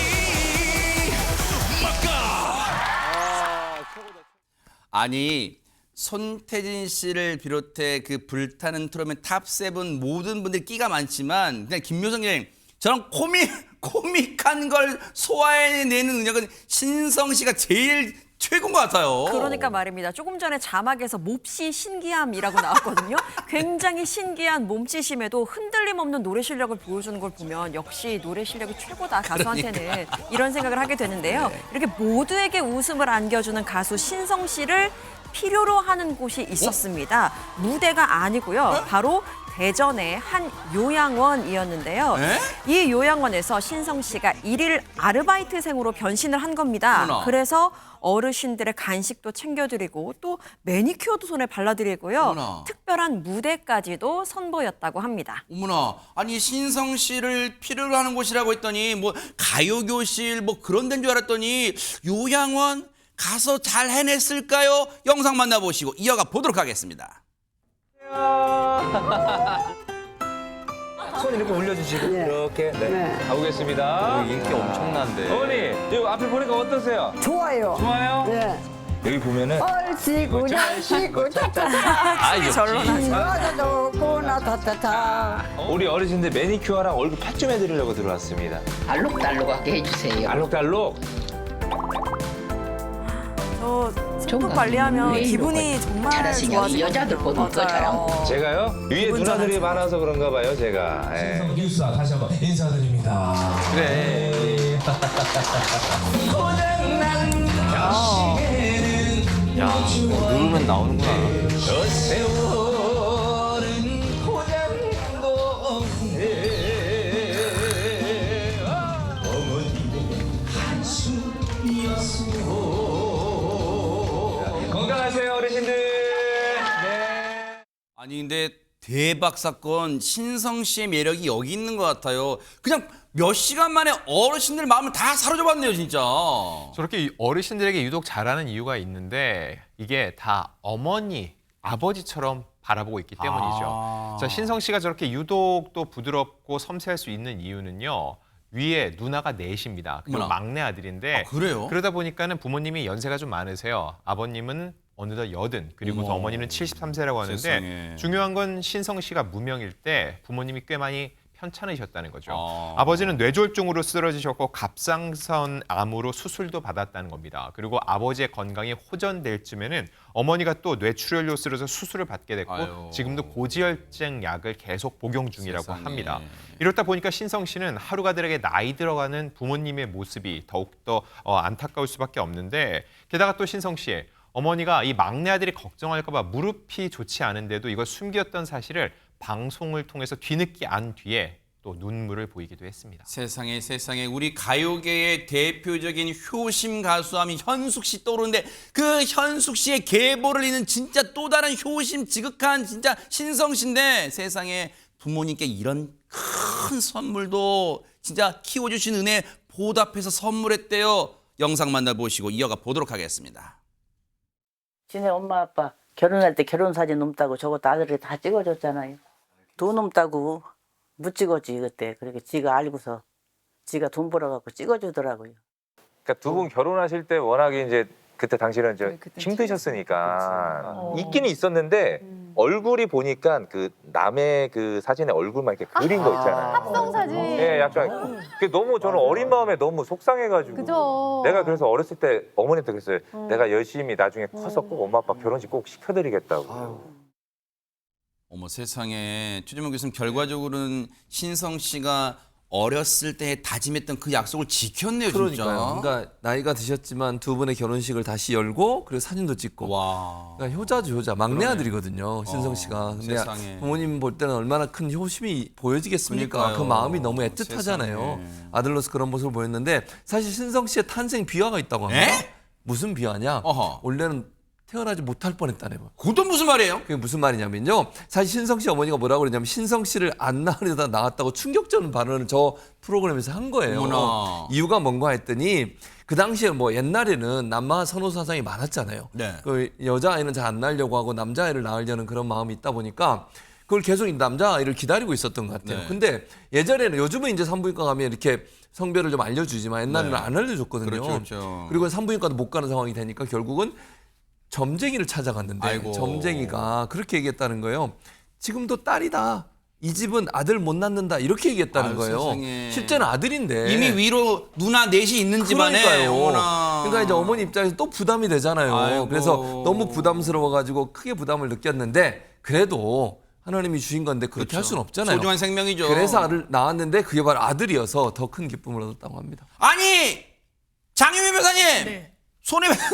아니 손태진 씨를 비롯해 그 불타는 트롯의 탑7 모든 분들 끼가 많지만 그냥 김묘성 여행 저런 코믹한 걸 소화해내는 능력은 신성 씨가 제일 최고인 것 같아요.
그러니까 말입니다. 조금 전에 자막에서 몹시 신기함이라고 나왔거든요. 굉장히 신기한 몸짓임에도 흔들림 없는 노래 실력을 보여주는 걸 보면 역시 노래 실력이 최고다 가수한테는 이런 생각을 하게 되는데요. 이렇게 모두에게 웃음을 안겨주는 가수 신성 씨를 필요로 하는 곳이 있었습니다. 무대가 아니고요. 바로 대전의 한 요양원이었는데요. 이 요양원에서 신성 씨가 일일 아르바이트생으로 변신을 한 겁니다.
어머나.
그래서 어르신들의 간식도 챙겨드리고 또 매니큐어도 손에 발라드리고요.
어머나.
특별한 무대까지도 선보였다고 합니다.
어머나, 아니 신성 씨를 필요로 하는 곳이라고 했더니 뭐 가요교실 뭐 그런 데인 줄 알았더니 요양원 가서 잘 해냈을까요? 영상 만나보시고 이어가 보도록 하겠습니다.
손 이렇게 올려주시고 이렇게 가보겠습니다.
인기 엄청난데.
어머니 여기 앞에 보니까 어떠세요?
좋아요.
좋아요?
네.
여기 보면은
얼씨구 날씨구 차차차.
아
절로
이거도 좋고 나타타타.
우리 어르신들 매니큐어랑 얼굴 팥 좀 해드리려고 들어왔습니다.
알록달록하게 해주세요.
알록달록.
손톱 관리하면
왜
기분이
이러고
정말
잘하시냐고
좋아지거든요.
여자들 보는 거
맞아요.
제가요? 위에
기분
누나들이
전환.
많아서 그런가 봐요 제가. 예.
뉴스와 다시 한번 인사드립니다.
그래.
야, 누르면 나오는구나.
저 세월은 포장동네 어머니의 한숨이었어. 건강하세요 어르신들. 네.
아니 근데 대박 사건 신성 씨의 매력이 여기 있는 것 같아요. 그냥 몇 시간 만에 어르신들 마음을 다 사로잡았네요, 진짜.
저렇게 이 어르신들에게 유독 잘하는 이유가 있는데 이게 다 어머니, 아버지처럼 바라보고 있기 때문이죠. 자, 신성 씨가 저렇게 유독 또 부드럽고 섬세할 수 있는 이유는요. 위에 누나가 넷입니다. 그리고
어머나.
막내 아들인데
그래요?
그러다 보니까는 부모님이 연세가 좀 많으세요. 아버님은 어느덧 80, 그리고 또
어머.
어머니는 73세라고 하는데
세상에.
중요한 건 신성 씨가 무명일 때 부모님이 꽤 많이 편찮으셨다는 거죠. 아버지는 뇌졸중으로 쓰러지셨고 갑상선 암으로 수술도 받았다는 겁니다. 그리고 아버지의 건강이 호전될 쯤에는 어머니가 또 뇌출혈로 쓰러져 수술을 받게 됐고
아유.
지금도 고지혈증 약을 계속 복용 중이라고
세상에.
합니다. 이렇다 보니까 신성 씨는 하루가들에게 나이 들어가는 부모님의 모습이 더욱더 안타까울 수밖에 없는데 게다가 또 신성 씨 어머니가 이 막내 아들이 걱정할까 봐 무릎이 좋지 않은데도 이걸 숨겼던 사실을 방송을 통해서 뒤늦게 안 뒤에 또 눈물을 보이기도 했습니다.
세상에 우리 가요계의 대표적인 효심 가수하면 현숙 씨 떠오르는데 그 현숙 씨의 계보를 잇는 진짜 또 다른 효심 지극한 진짜 신성 씨인데 세상에 부모님께 이런 큰 선물도 진짜 키워주신 은혜 보답해서 선물했대요. 영상 만나보시고 이어가 보도록 하겠습니다.
지네 엄마 아빠 결혼할 때 결혼 사진 넘다고 저것도 아들이 다 찍어줬잖아요. 돈 넘다고 못 찍었지 그때. 그렇게 지가 알고서 지가 돈 벌어갖고 찍어주더라고요.
그러니까 두 분 결혼하실 때 워낙에 이제 그때 당시는 힘드셨으니까 있기는 있었는데 얼굴이 보니까 그 남의 그 사진에 얼굴만 이렇게 그린 거 있잖아요.
합성 사진.
예, 약간 그게 너무 저는 어린 마음에 너무 속상해가지고
그죠.
내가 그래서 어렸을 때 어머니한테 그랬어요. 내가 열심히 나중에 커서 꼭 엄마 아빠 결혼식 꼭 시켜드리겠다고.
어머 세상에 최재명 교수님 결과적으로는 신성 씨가 어렸을 때 다짐했던 그 약속을 지켰네요.
그러니까요.
진짜.
그러니까 나이가 드셨지만 두 분의 결혼식을 다시 열고 그리고 사진도 찍고.
와.
그러니까 효자죠, 효자. 막내
그러네.
아들이거든요, 신성 씨가. 근데
세상에.
부모님 볼 때는 얼마나 큰 효심이 보여지겠습니까?
그러니까요.
그 마음이 너무 애틋하잖아요.
세상에.
아들로서 그런 모습을 보였는데 사실 신성 씨의 탄생 비화가 있다고 합니다.
에?
무슨 비화냐?
어허.
원래는 태어나지 못할 뻔했다네요.
그것도 무슨 말이에요?
그게 무슨 말이냐면요. 사실 신성 씨 어머니가 뭐라고 그러냐면 신성 씨를 안 낳으려다 낳았다고 충격적인 발언을 저 프로그램에서 한 거예요.
어머나.
이유가 뭔가 했더니 그 당시에 뭐 옛날에는 남마 선호 사상이 많았잖아요.
네.
그 여자아이는 잘 안 낳으려고 하고 남자아이를 낳으려는 그런 마음이 있다 보니까 그걸 계속 남자아이를 기다리고 있었던 것 같아요.
네.
근데 예전에는 요즘은 이제 산부인과 가면 이렇게 성별을 좀 알려주지만 옛날에는
네.
안 알려줬거든요.
그렇죠.
그리고 산부인과도 못 가는 상황이 되니까 결국은 점쟁이를 찾아갔는데
아이고.
점쟁이가 그렇게 얘기했다는 거예요. 지금도 딸이다. 이 집은 아들 못 낳는다 이렇게 얘기했다는
아유,
거예요.
세상에.
실제는 아들인데
이미 위로 누나 넷이 있는 집안에.
그러니까요.
어머나.
그러니까 이제 어머니 입장에서 또 부담이 되잖아요.
아이고.
그래서 너무 부담스러워가지고 크게 부담을 느꼈는데 그래도 하나님이 주신 건데 그렇게
그렇죠.
할 수는 없잖아요.
소중한 생명이죠.
그래서 아들 낳았는데 그게 바로 아들이어서 더 큰 기쁨을 얻었다고 합니다.
아니 장유미 변호사님
네.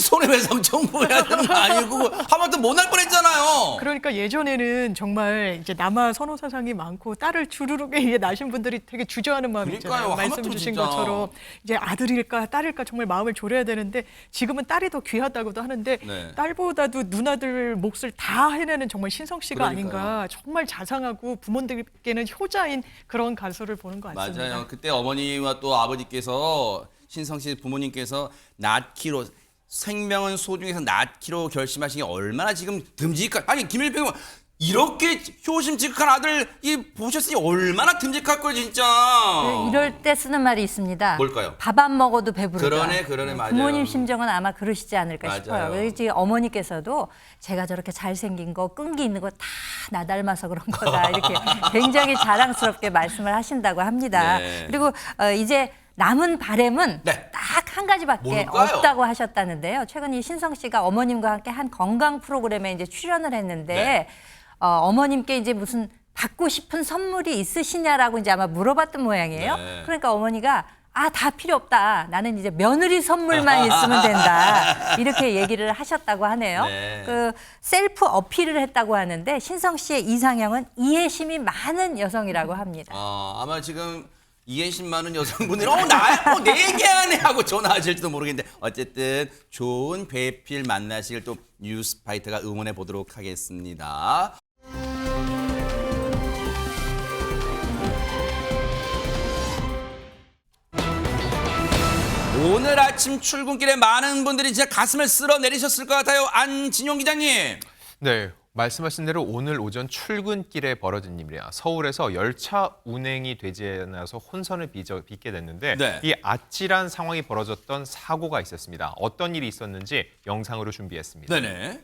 손해배상 청구해야 되는 거 아니고 하마터 못 날 뻔했잖아요.
그러니까 예전에는 정말 이제 남아 선호 사상이 많고 딸을 주르륵에 이게 낳으신 분들이 되게 주저하는 마음이
그러니까요.
있잖아요. 말씀
하마터
주신
진짜.
것처럼 이제 아들일까 딸일까 정말 마음을 졸여야 되는데 지금은 딸이 더 귀하다고도 하는데
네.
딸보다도 누나들 몫을 다 해내는 정말 신성 씨가
그러니까요.
아닌가 정말 자상하고 부모님들께는 효자인 그런 가수를 보는 것 같습니다.
맞아요. 그때 어머니와 또 아버지께서 신성 씨 부모님께서 낳기로 생명은 소중해서 낳기로 결심하신 게 얼마나 지금 듬직한 아니 김일병 이렇게 효심직한 아들 보셨으니 얼마나 듬직할 거예요 진짜.
네, 이럴 때 쓰는 말이 있습니다.
뭘까요?
밥 안 먹어도 배부르다.
그러네, 맞아요.
부모님 심정은 아마 그러시지 않을까
맞아요.
싶어요. 그래서 어머니께서도 제가 저렇게 잘생긴 거, 끈기 있는 거 다 나 닮아서 그런 거다. 이렇게 굉장히 자랑스럽게 말씀을 하신다고 합니다.
네.
그리고 이제 남은 바램은
네.
딱 한 가지밖에
뭘까요?
없다고 하셨다는데요. 최근 이 신성 씨가 어머님과 함께 한 건강 프로그램에 이제 출연을 했는데
네.
어머님께 이제 무슨 받고 싶은 선물이 있으시냐라고 이제 아마 물어봤던 모양이에요.
네.
그러니까 어머니가 다 필요 없다. 나는 이제 며느리 선물만 있으면 된다. 이렇게 얘기를 하셨다고 하네요.
네.
그 셀프 어필을 했다고 하는데 신성 씨의 이상형은 이해심이 많은 여성이라고 합니다.
아마 지금 이해심 많은 여성분들이 나야 내 얘기하네 하고 전화하실지도 모르겠는데 어쨌든 좋은 배필 만나시길 또 뉴스파이터가 응원해 보도록 하겠습니다. 오늘 아침 출근길에 많은 분들이 진짜 가슴을 쓸어 내리셨을 것 같아요. 안진용 기자님.
네, 말씀하신 대로 오늘 오전 출근길에 벌어진 일이야. 서울에서 열차 운행이 되지 않아서 혼선을 빚게 됐는데
네.
이 아찔한 상황이 벌어졌던 사고가 있었습니다. 어떤 일이 있었는지 영상으로 준비했습니다.
네네.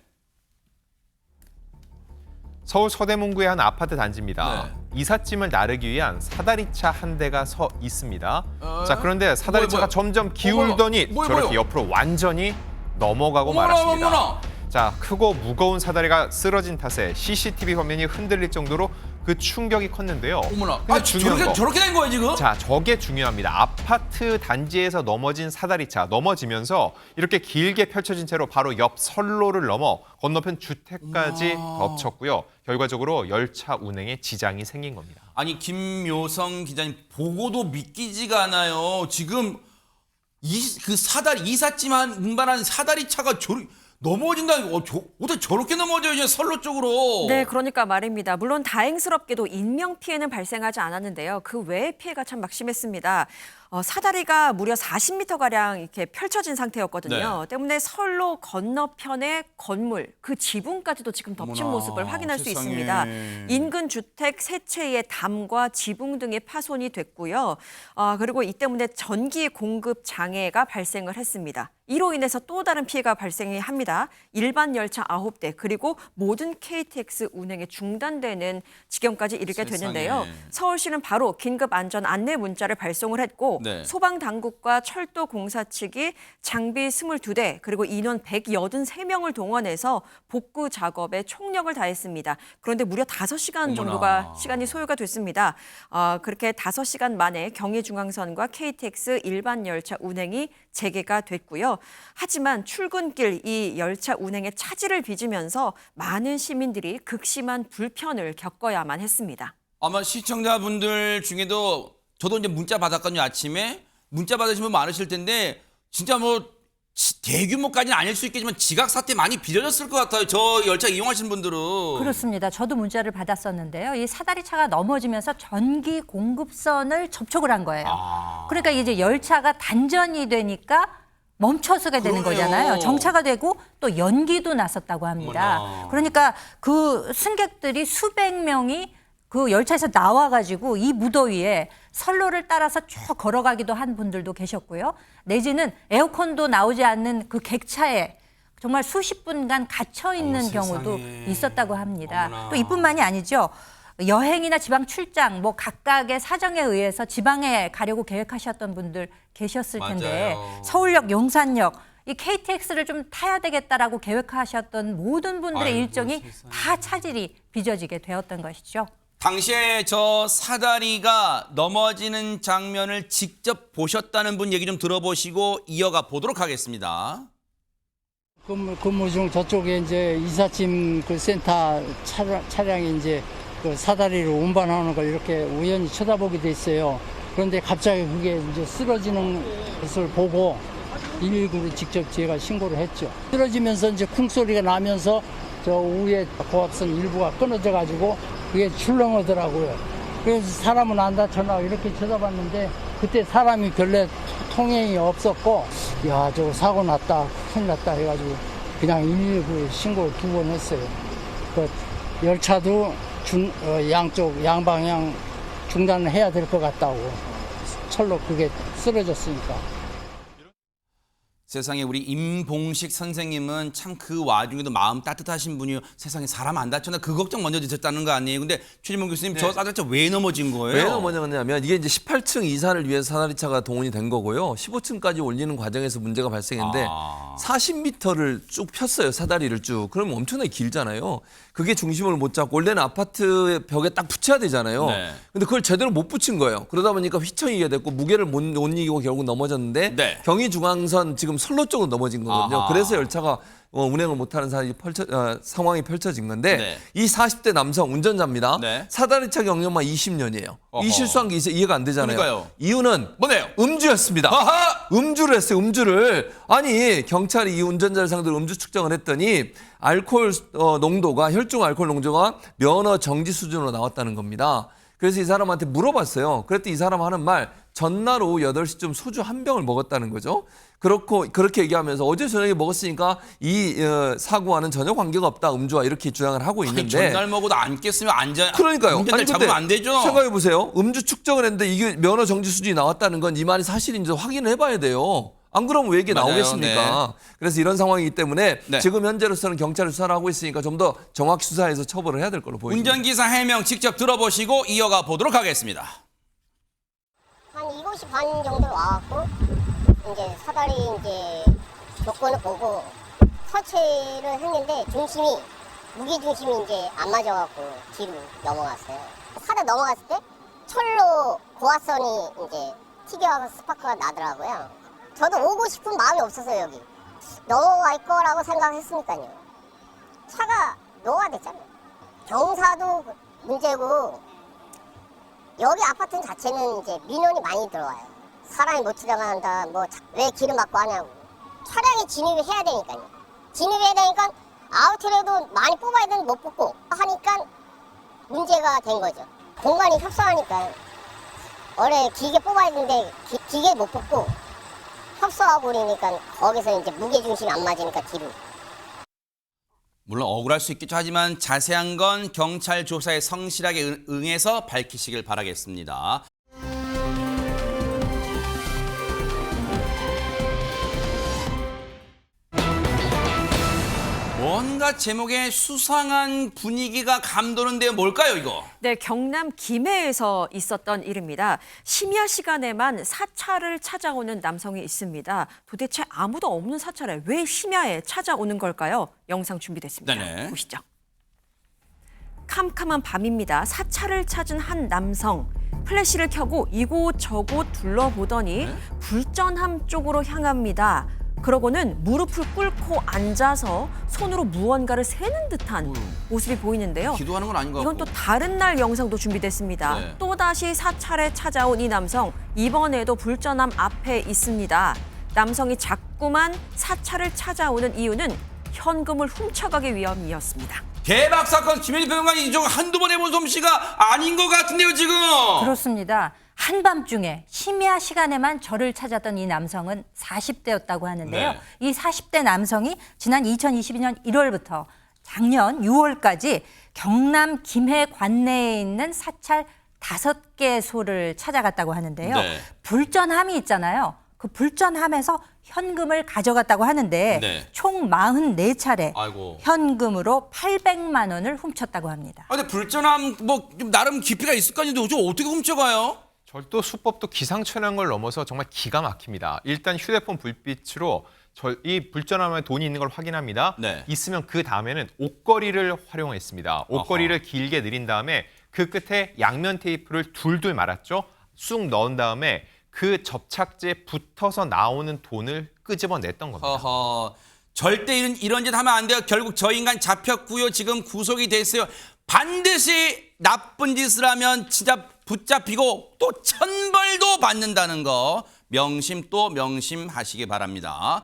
서울 서대문구의 한 아파트 단지입니다.
네.
이삿짐을 나르기 위한 사다리차 한 대가 서 있습니다. 자, 그런데 사다리차가
뭐야?
점점 기울더니
뭐야?
저렇게 옆으로 완전히 넘어가고
어머나,
말았습니다.
어머나.
자, 크고 무거운 사다리가 쓰러진 탓에 CCTV 화면이 흔들릴 정도로 그 충격이 컸는데요.
어머나.
근데 중요한 거.
저렇게 된 거예요 지금?
자, 저게 중요합니다. 아파트 단지에서 넘어진 사다리차 넘어지면서 이렇게 길게 펼쳐진 채로 바로 옆 선로를 넘어 건너편 주택까지 덮쳤고요. 결과적으로 열차 운행에 지장이 생긴 겁니다.
아니 김요성 기자님 보고도 믿기지가 않아요. 지금 이삿짐 운반한 사다리차가 넘어진다. 어떻게 저렇게 넘어져요? 그냥 선로 쪽으로.
네, 그러니까 말입니다. 물론 다행스럽게도 인명 피해는 발생하지 않았는데요. 그 외의 피해가 참 막심했습니다. 사다리가 무려 40m가량 이렇게 펼쳐진 상태였거든요.
네.
때문에 선로 건너편의 건물, 그 지붕까지도 지금 덮친
어머나,
모습을 확인할 수
세상에.
있습니다. 인근 주택 세 채의 담과 지붕 등이 파손이 됐고요. 그리고 이 때문에 전기 공급 장애가 발생을 했습니다. 이로 인해서 또 다른 피해가 발생합니다. 일반 열차 9대 그리고 모든 KTX 운행이 중단되는 지경까지 이르게
세상에.
됐는데요. 서울시는 바로 긴급 안전 안내 문자를 발송을 했고
네.
소방당국과 철도공사 측이 장비 22대 그리고 인원 183명을 동원해서 복구 작업에 총력을 다했습니다. 그런데 무려 5시간 정도가 시간이 소요가 됐습니다. 그렇게 5시간 만에 경의중앙선과 KTX 일반 열차 운행이 재개가 됐고요. 하지만 출근길 이 열차 운행에 차질을 빚으면서 많은 시민들이 극심한 불편을 겪어야만 했습니다.
아마 시청자분들 중에도 저도 이제 문자 받았거든요. 아침에 문자 받으신 분 많으실 텐데 진짜 대규모까지는 아닐 수 있겠지만 지각 사태 많이 빚어졌을 것 같아요. 저 열차 이용하시는 분들은.
그렇습니다. 저도 문자를 받았었는데요. 이 사다리차가 넘어지면서 전기 공급선을 접촉을 한 거예요. 그러니까 이제 열차가 단전이 되니까 멈춰서게 되는
그러네요.
거잖아요. 정차가 되고 또 연기도 났었다고 합니다.
어머나.
그러니까 그 승객들이 수백 명이 그 열차에서 나와가지고 이 무더위에 선로를 따라서 쭉 걸어가기도 한 분들도 계셨고요. 내지는 에어컨도 나오지 않는 그 객차에 정말 수십 분간 갇혀 있는 경우도
세상에.
있었다고 합니다.
어머나.
또 이뿐만이 아니죠. 여행이나 지방 출장 뭐 각각의 사정에 의해서 지방에 가려고 계획하셨던 분들 계셨을 텐데
맞아요.
서울역, 용산역 이 KTX를 좀 타야 되겠다라고 계획하셨던 모든 분들의
아이고,
일정이
세상에.
다 차질이 빚어지게 되었던 것이죠.
당시에 저 사다리가 넘어지는 장면을 직접 보셨다는 분 얘기 좀 들어보시고 이어가 보도록 하겠습니다.
근무 중 저쪽에 이제 이삿짐 그 센터 차량이 이제 그 사다리로 운반하는 걸 이렇게 우연히 쳐다보게 됐어요. 그런데 갑자기 그게 이제 쓰러지는 것을 보고 119로 직접 제가 신고를 했죠. 쓰러지면서 이제 쿵 소리가 나면서 저 위에 고압선 일부가 끊어져 가지고 그게 출렁하더라고요. 그래서 사람은 안 다쳤나 이렇게 쳐다봤는데 그때 사람이 별로 통행이 없었고 야 저거 사고 났다 큰일 났다 해가지고 그냥 119에 신고를 2번 했어요. 그 열차도 양쪽 양방향 중단을 해야 될 것 같다고 철로 그게 쓰러졌으니까.
세상에 우리 임봉식 선생님은 참 그 와중에도 마음 따뜻하신 분이요. 세상에 사람 안 다쳤나 그 걱정 먼저 드셨다는 거 아니에요. 근데 최진봉 교수님 저 사다리차 왜 넘어진 거예요?
왜 넘어졌냐면 이게 이제 18층 이사를 위해서 사다리차가 동원이 된 거고요. 15층까지 올리는 과정에서 문제가 발생했는데 40m를 쭉 폈어요. 사다리를 쭉. 그러면 엄청나게 길잖아요. 그게 중심을 못 잡고 원래는 아파트 벽에 딱 붙여야 되잖아요.
네.
근데 그걸 제대로 못 붙인 거예요. 그러다 보니까 휘청이게 됐고 무게를 못 이기고 결국 넘어졌는데
네.
경의중앙선 지금 선로 쪽으로 넘어진 거거든요.
아하.
그래서 열차가 운행을 못하는 상황이 펼쳐진 건데
네.
이 40대 남성 운전자입니다.
네.
사다리차 경력만 20년이에요.
어허.
이 실수한 게 이해가 안 되잖아요.
그러니까요.
이유는
뭐네요?
음주였습니다.
아하!
음주를 했어요. 음주를. 아니 경찰이 이 운전자를 상대로 음주 측정을 했더니 알코올 농도가 혈중 알코올 농도가 면허 정지 수준으로 나왔다는 겁니다. 그래서 이 사람한테 물어봤어요. 그랬더니 이 사람 하는 말 전날 오후 8시쯤 소주 한 병을 먹었다는 거죠. 그렇게 얘기하면서 어제 저녁에 먹었으니까 이 사고와는 전혀 관계가 없다. 음주와 이렇게 주장을 하고 있는데.
아니, 전날 먹어도 안 깼으면
그러니까요.
운전자를 잡으면 안 되죠.
생각해 보세요. 음주 측정을 했는데 이게 면허 정지 수준이 나왔다는 건 이 말이 사실인지 확인을 해봐야 돼요. 안 그러면 왜 이게
맞아요.
나오겠습니까?
네.
그래서 이런 상황이기 때문에
네.
지금 현재로서는 경찰이 수사를 하고 있으니까 좀 더 정확히 수사해서 처벌을 해야 될 걸로 보입니다.
운전기사 해명 직접 들어보시고 이어가 보도록 하겠습니다.
한 7시 반 정도로 와갖고 이제 사다리 이제 조건을 보고 서체를 했는데 무게 중심이 이제 안 맞아갖고 뒤로 넘어갔어요. 사다 넘어갔을 때 철로 고압선이 이제 튀겨와서 스파크가 나더라고요. 저도 오고 싶은 마음이 없었어요. 여기 넘어갈 거라고 생각했으니까요. 차가 노화됐잖아요. 경사도 문제고 여기 아파트 자체는 이제 민원이 많이 들어와요. 사람이 못 지나간다, 뭐 왜 길을 막고 하냐고. 차량이 진입을 해야 되니까요. 진입해야 되니까 아웃트레도 많이 뽑아야 되는데 못 뽑고 하니까 문제가 된 거죠. 공간이 협소하니까 원래 길게 뽑아야 되는데 길게 못 뽑고 협소하고 그러니까 거기서 이제 무게 중심이 안 맞으니까 뒤로.
물론 억울할 수 있겠죠. 하지만 자세한 건 경찰 조사에 성실하게 응해서 밝히시길 바라겠습니다. 뭔가 제목에 수상한 분위기가 감도는데 뭘까요, 이거?
네, 경남 김해에서 있었던 일입니다. 심야 시간에만 사찰을 찾아오는 남성이 있습니다. 도대체 아무도 없는 사찰에 왜 심야에 찾아오는 걸까요? 영상 준비됐습니다.
네네.
보시죠. 캄캄한 밤입니다. 사찰을 찾은 한 남성. 플래시를 켜고 이곳저곳 둘러보더니 불전함 쪽으로 향합니다. 그러고는 무릎을 꿇고 앉아서 손으로 무언가를 세는 듯한 모습이 보이는데요.
기도하는 건 아닌 것 같고.
이건 또 다른 날 영상도 준비됐습니다.
네.
또다시 사찰에 찾아온 이 남성, 이번에도 불전함 앞에 있습니다. 남성이 자꾸만 사찰을 찾아오는 이유는 현금을 훔쳐가기 위함이었습니다.
대박 사건 김현희 변호관이 이쪽 한두 번 해본 솜씨가 아닌 것 같은데요, 지금.
그렇습니다. 한밤중에 심야 시간에만 절을 찾았던 이 남성은 40대였다고 하는데요.
네.
이 40대 남성이 지난 2022년 1월부터 작년 6월까지 경남 김해 관내에 있는 사찰 5개소를 찾아갔다고 하는데요.
네.
불전함이 있잖아요. 그 불전함에서 현금을 가져갔다고 하는데
네.
총 44차례
아이고.
현금으로 800만 원을 훔쳤다고 합니다.
아, 근데 불전함 뭐 좀 나름 깊이가 있을 거 아닌데 좀 어떻게 훔쳐가요?
절도 수법도 기상천외한 걸 넘어서 정말 기가 막힙니다. 일단 휴대폰 불빛으로 이 불전함에 돈이 있는 걸 확인합니다.
네.
있으면 그 다음에는 옷걸이를 활용했습니다. 옷걸이를 길게 늘린 다음에 그 끝에 양면 테이프를 둘둘 말았죠. 쑥 넣은 다음에 그 접착제에 붙어서 나오는 돈을 끄집어냈던 겁니다.
허허. 절대 이런 짓 하면 안 돼요. 결국 저 인간 잡혔고요. 지금 구속이 됐어요. 반드시 나쁜 짓을 하면 진짜 붙잡히고 또 천벌도 받는다는 거 명심 또 명심하시기 바랍니다.